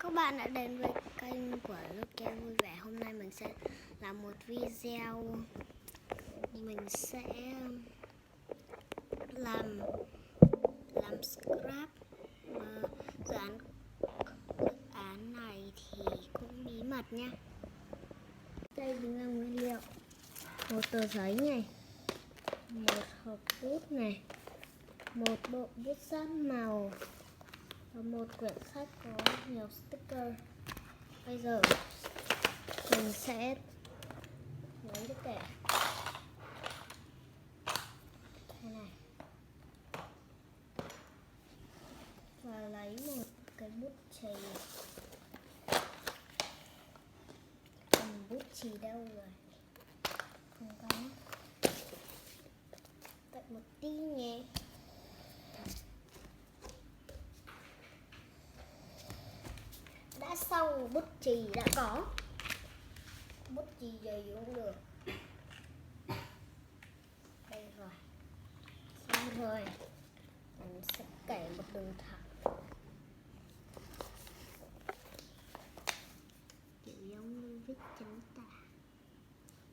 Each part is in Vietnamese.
Các bạn đã đến với kênh của Luke Vui Vẻ. Hôm nay mình sẽ làm một video. Mình sẽ làm scrap. Dự án này thì cũng bí mật nha. Đây chính là nguyên liệu: một tờ giấy này, một hộp bút này, một bộ bút sáp màu và một quyển sách có nhiều sticker. Bây giờ mình sẽ lấy cái kẻ thế này và lấy một cái bút chì. Còn bút chì đâu rồi? Không có. Tận một tí nhé. Đã xong, bút chì đã có. Bút chì gì cũng được. Đây rồi. Xong rồi. Mình sẽ kẻ một đường thẳng. Kiểu giống như viết chính tả.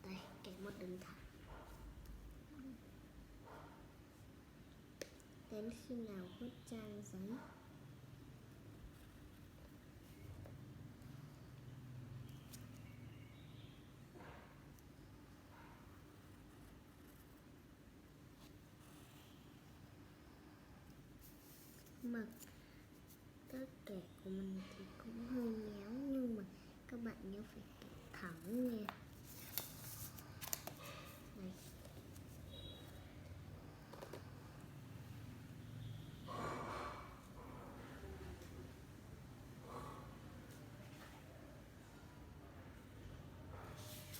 Đây, kẻ một đường thẳng. Đến khi nào hết trang giấy. Mà cái kẻ của mình thì cũng hơi méo, nhưng mà các bạn nhớ phải kẻ thẳng nha. Này.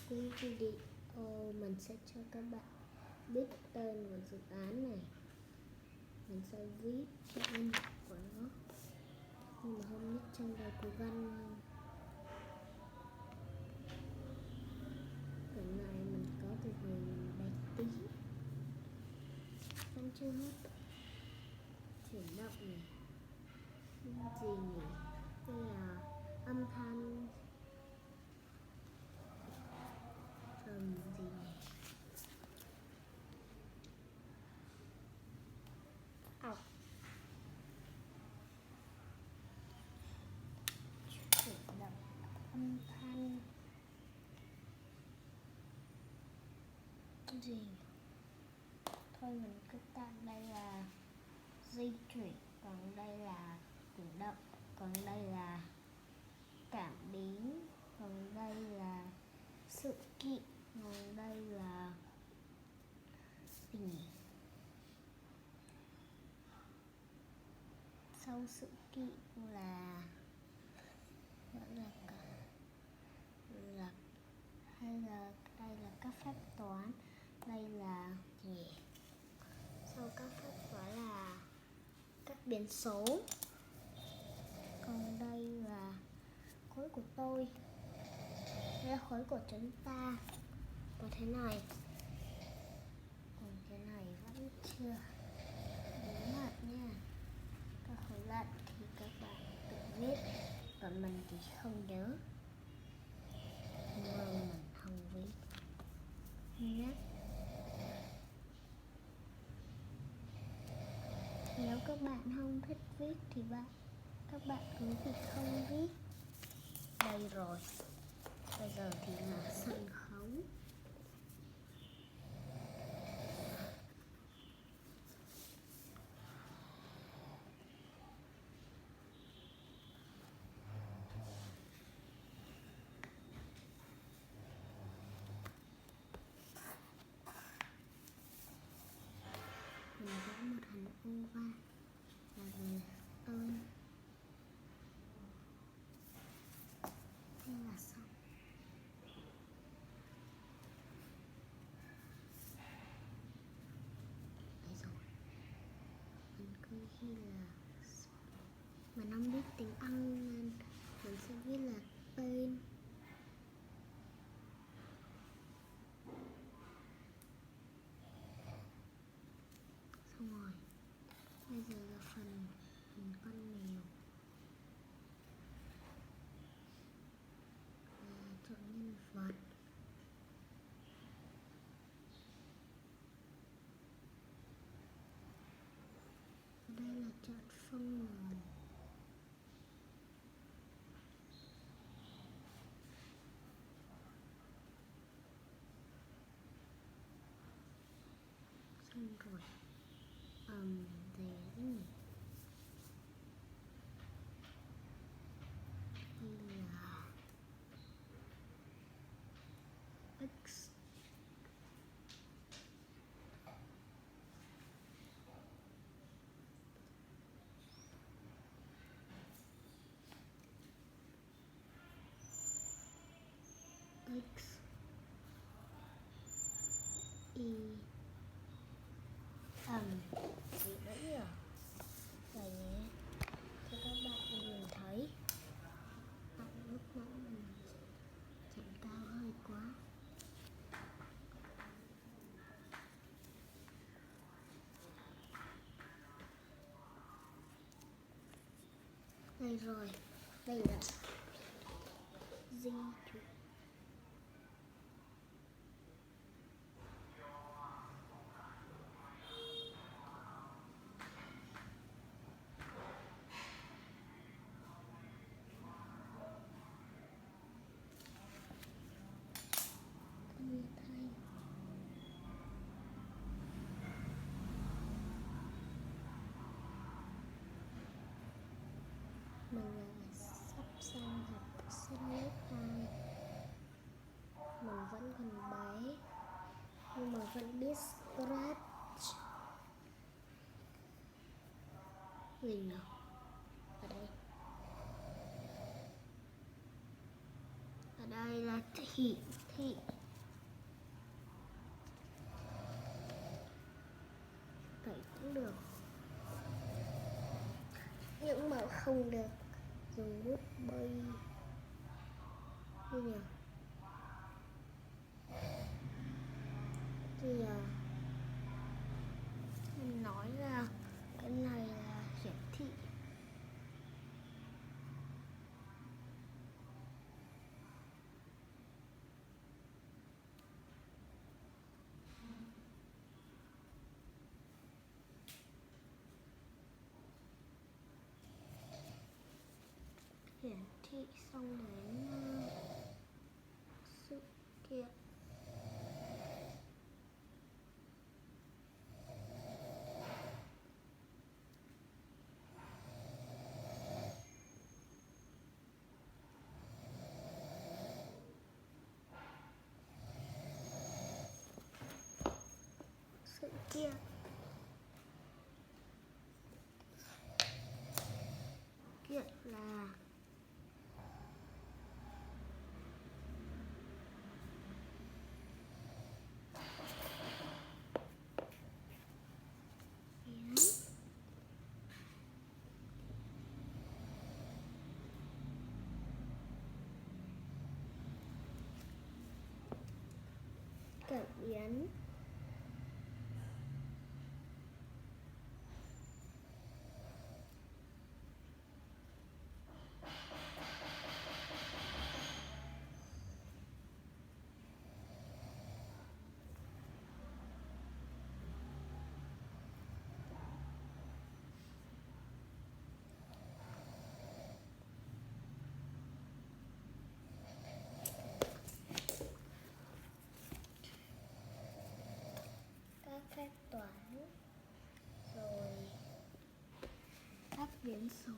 Cuối video mình sẽ cho các bạn biết tên của dự án này. Mình sẽ viết tên của nó, nhưng mà không biết trong đầu có văn không. Cái này mình có từ hồi bé tí. Xong chưa hết. Chuyển động này. Gì nhỉ? Đây là âm thanh. Gì nhỉ? Chuyển động âm thanh. Gì? Thôi mình cứ tạm đây là di chuyển, còn đây là chuyển động, còn đây là cảm biến, còn đây là sự kiện, còn đây là gì nhỉ? Sau sự kiện là hay là đây là các phép toán, đây là gì? Sau các phép toán là các biến số, còn đây là khối của tôi, đây là khối của chúng ta, và thế này, còn cái này vẫn chưa bí mật nha. Các khối lận thì các bạn tự viết, còn mình thì không nhớ, nhưng mình không viết nhé. Nếu các bạn không thích viết thì các bạn cứ việc không viết. Đây rồi. Bây giờ thì là sân khấu. Mình vẽ một hình oval là về ơn. Thế là xong. Đấy rồi. Mình cứ ghi là, mình không biết tiếng Anh nên mình sẽ viết là tên. Xong rồi. Bây giờ là phần con mèo. vật. Đây là chọn phông nguồn. Xong rồi về cái nhỉ? Đây là x x y gì nữa nhỉ? Vậy nhé, cho các bạn nhìn thấy lúc nãy mình chỉnh cao hơi quá. Đây rồi, đây là di chuyển. Như thay mình sắp sang học sinh lớp 2. Mình vẫn còn bé nhưng mà vẫn biết scratch. Gì nhỉ? Ở đây. Ở đây là thị. Vậy cũng được. Nhưng mà không được dùng bút bi. Như nhỉ? Bây giờ mình nói là cái này là hiển thị. Hiển thị xong đến sự kiện. Sự kiện. Kiện là cảm biến. Các phép toán rồi các biến số.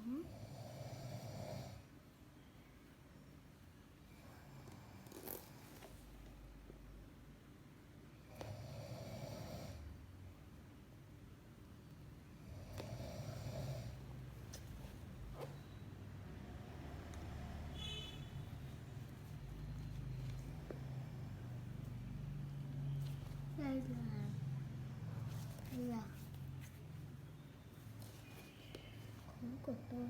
Đây là cuốn của tôi.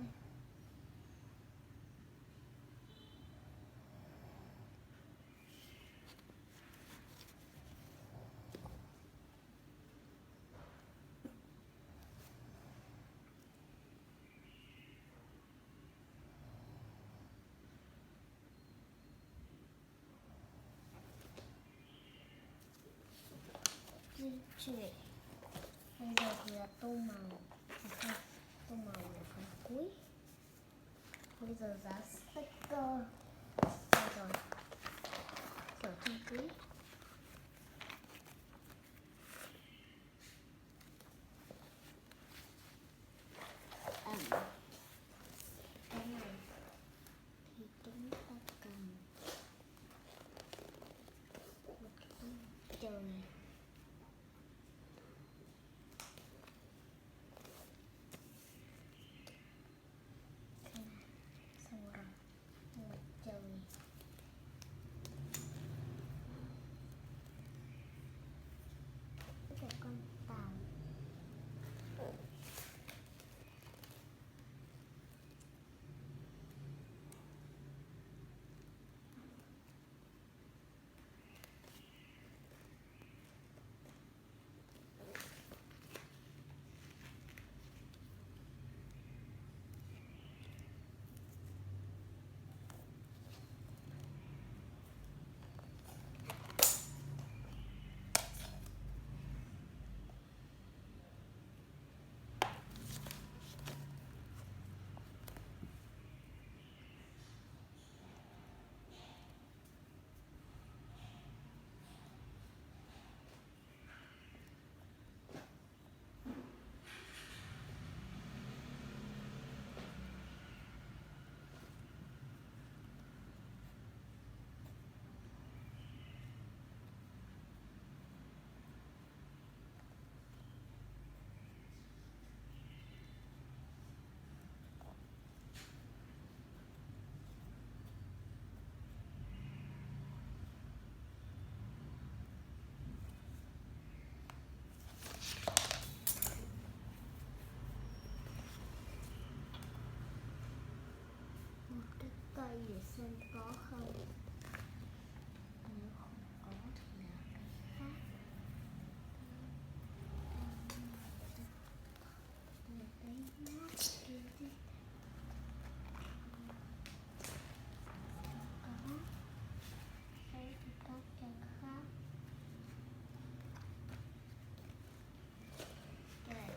chuyện. Bây giờ thì là tô màu. Không, tô màu là phần cuối. Bây giờ dán sticker. Đây rồi. Sửa thêm tí. Cái này thì chúng ta cần một cái trời. Xong rồi một trời. Cái con tàu. Một cái cây để xem có không. Nếu không có thì là cái khác. Để cái nát kia đi. Có. Đây thì có cái khác. Đây.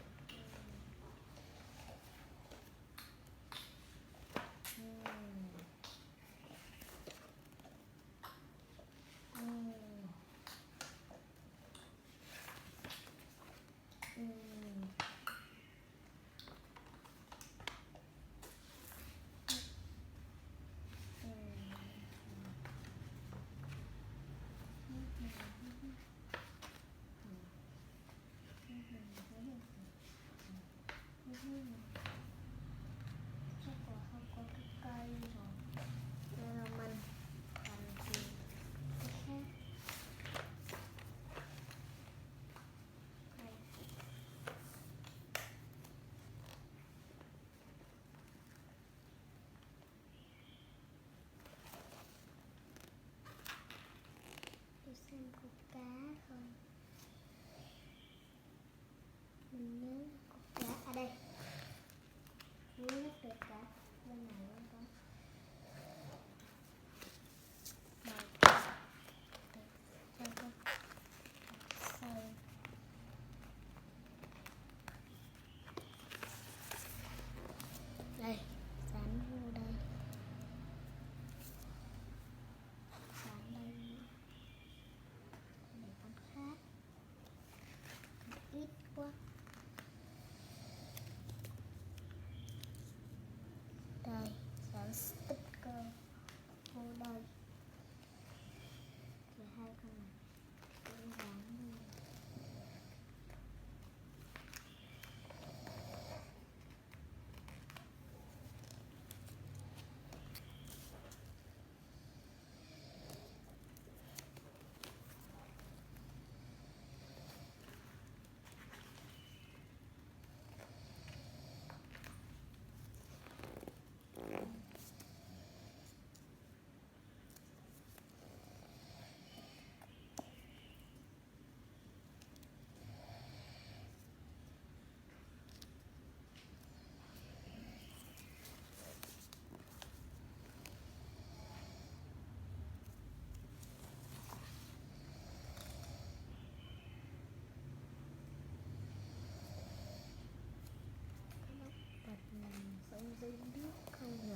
dây nước không nhỉ?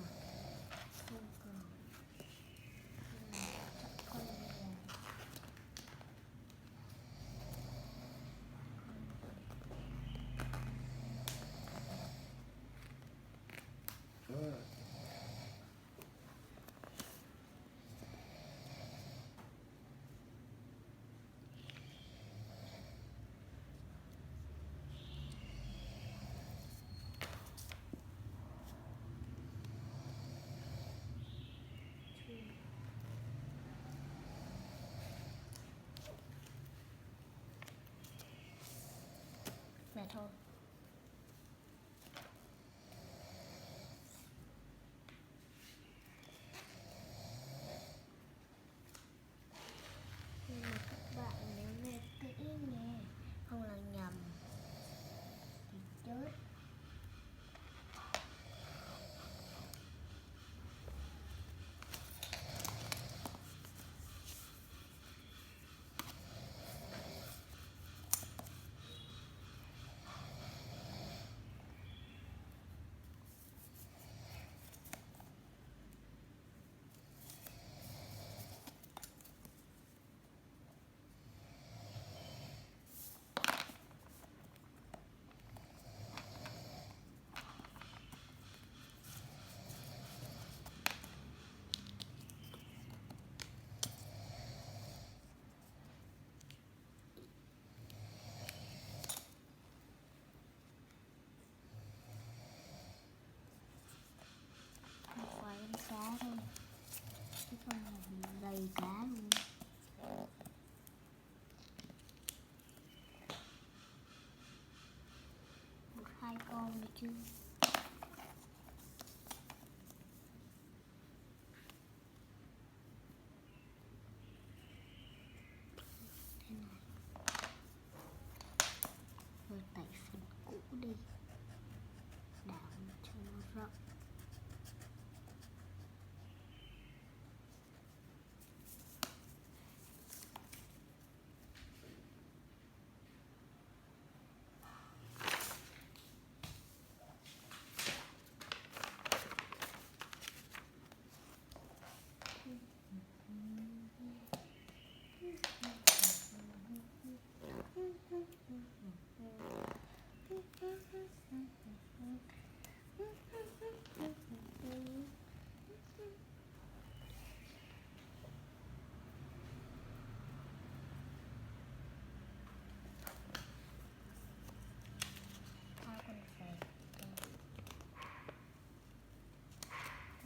Không còn. Con gà. Mẹ thôi. Nhưng mà các bạn nếu nghe kỹ nghe, không là nhầm thì chết. Phải ăn cá thôi, chứ không là bị đầy cá luôn. Một hai con được chưa? Thế này. Rồi tẩy phần cũ đi, đảo cho nó rộng.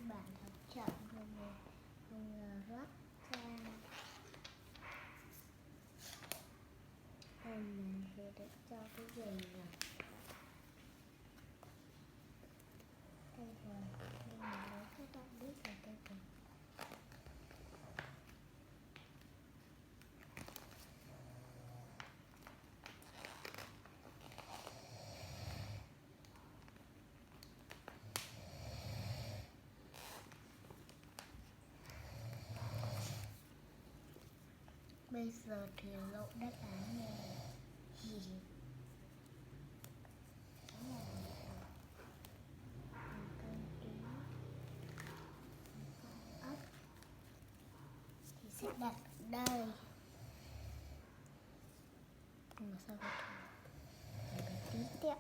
Bạn thật chậm rồi nè, không rớt ra. Mình vừa được cho cái gì nè. Đây rồi, nhưng mà nói các bạn biết là đây rồi. Bây giờ thì lộ đáp án này gì? Thì sẽ đặt ở đây. Nhưng mà sao có thể tí tẹo.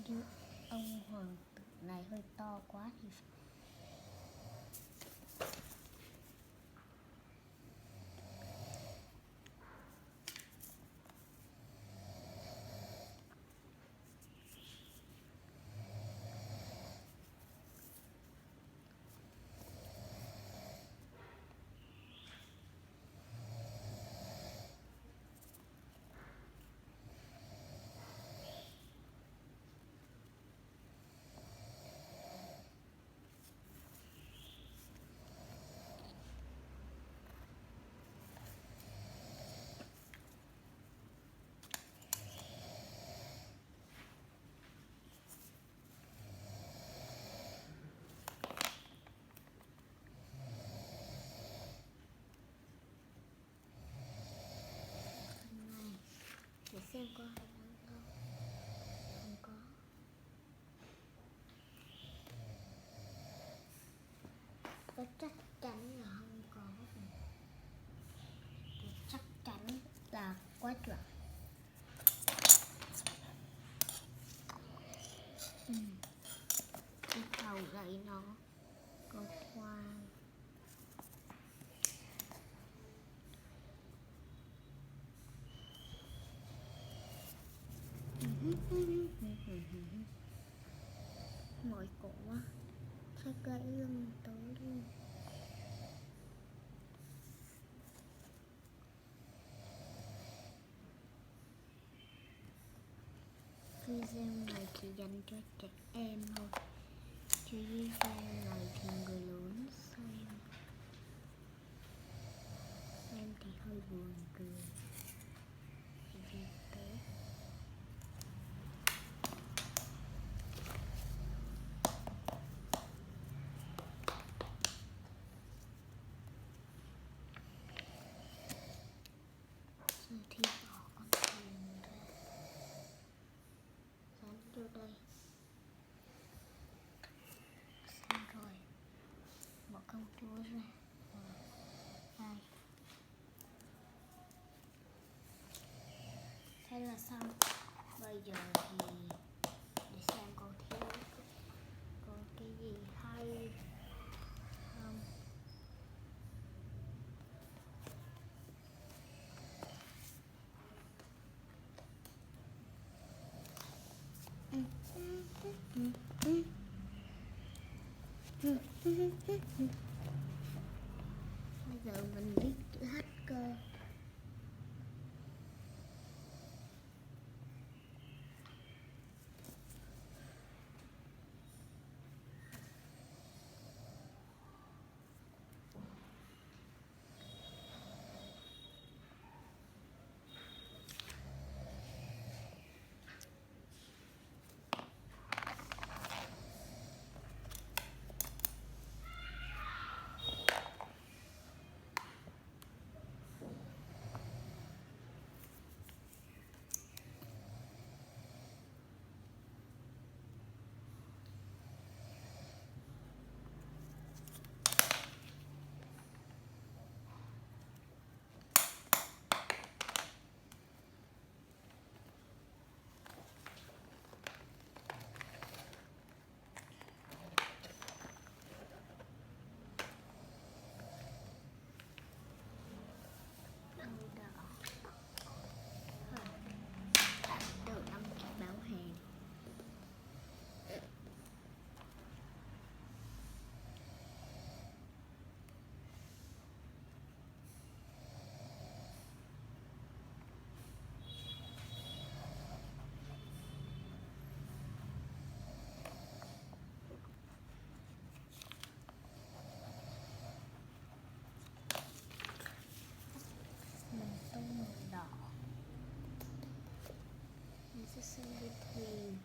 Như ông hoàng tử này hơi to quá thì Không có hay lắm đâu. Không có. Tôi chắc chắn là không có. Tôi chắc chắn là quá chuẩn. Cái đầu gậy nó có khoan. Mỏi cổ quá, chắc gãy lưng tới luôn. Video này chỉ dành cho trẻ em thôi, chứ video này thì người lớn xem thì hơi buồn cười. Vì thế giờ thì bỏ con thuyền ra, dán vô đây, xong rồi bỏ con chúa ra. Đây, thế là xong. Bây giờ thì để xem còn thiếu có cái gì hay không. Bây giờ mình viết chữ H cơ. Xem đi thuyền,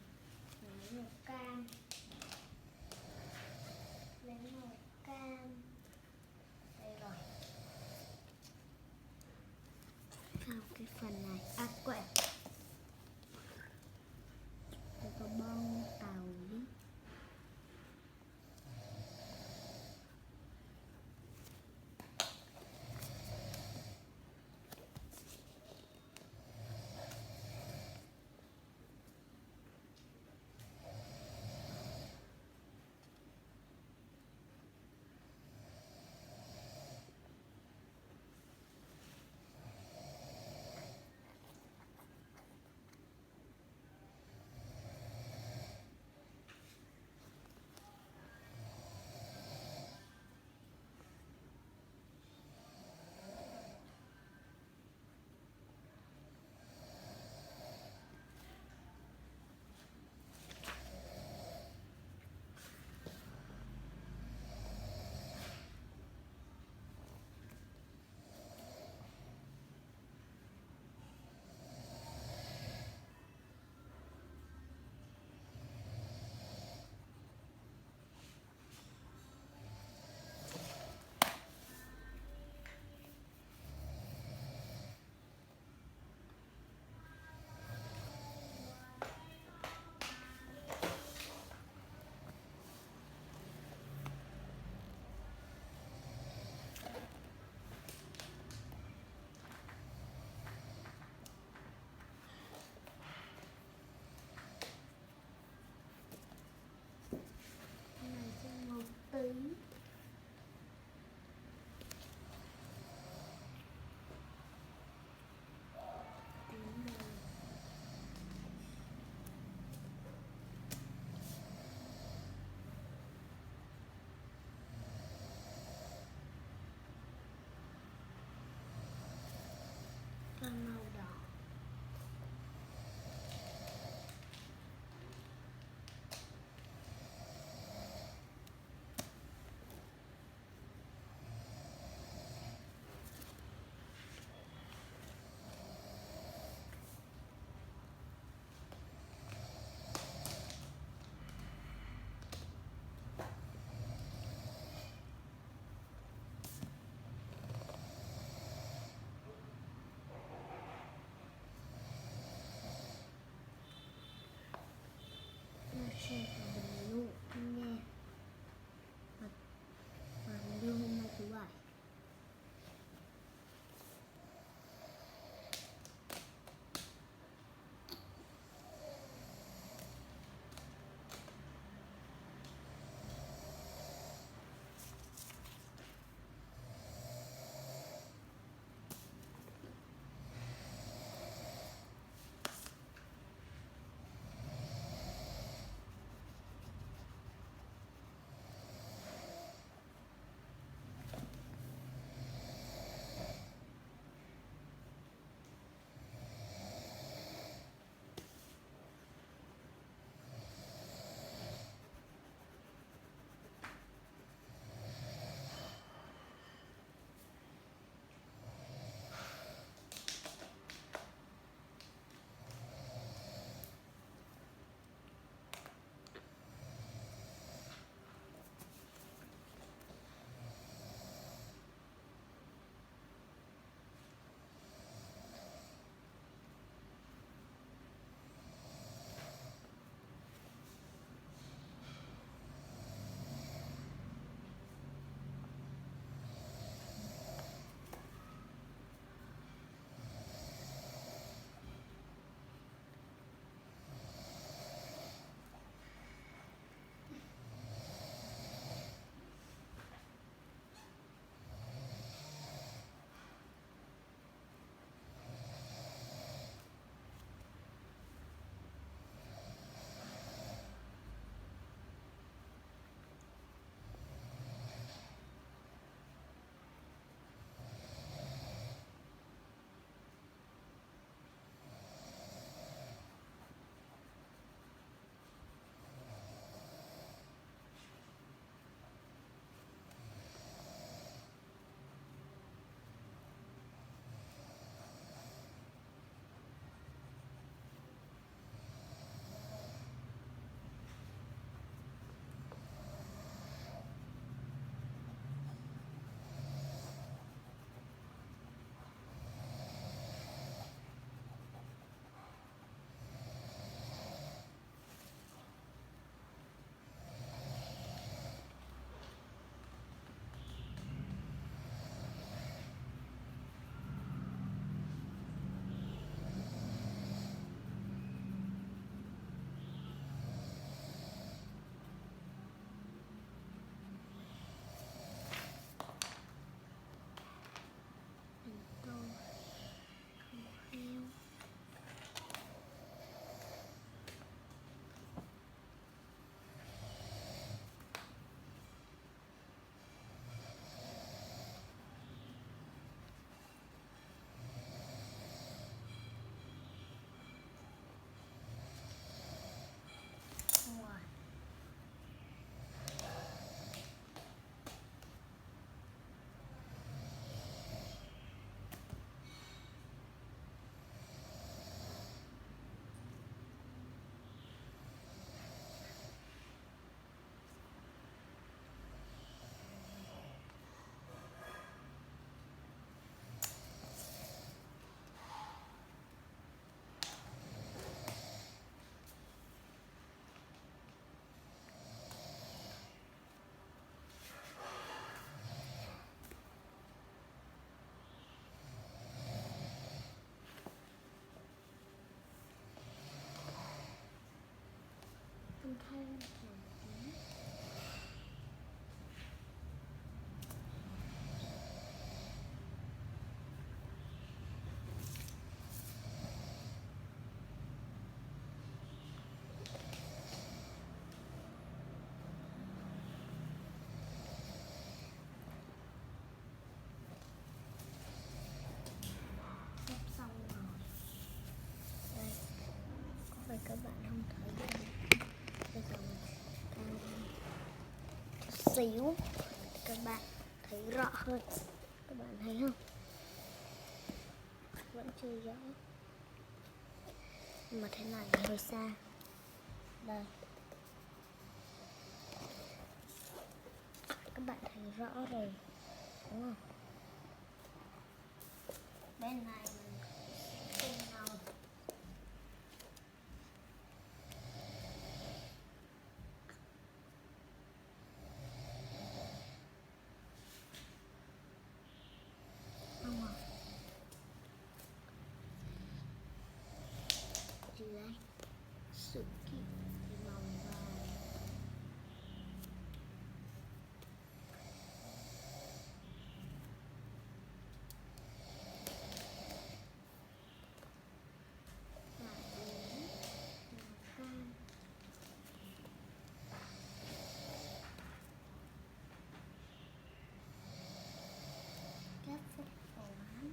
lấy màu cam, lấy màu cam, đây rồi. Sau cái phần này, quẹt, đây có bông tàu đi. thấy đây. Bây giờ mình can chút xíu để các bạn thấy rõ hơn. Các bạn thấy không? Vẫn chưa rõ. Nhưng mà thế này hơi xa. Đây. Các bạn thấy rõ rồi đúng không? Bên này mình cùng nhau. Không à? Dưới sự kiện thì màu vàng. Các phép toán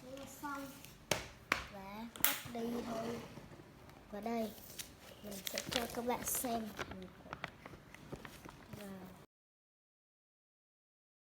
thế là xong và cắt đi thôi. Và đây mình sẽ cho các bạn xem thành quả.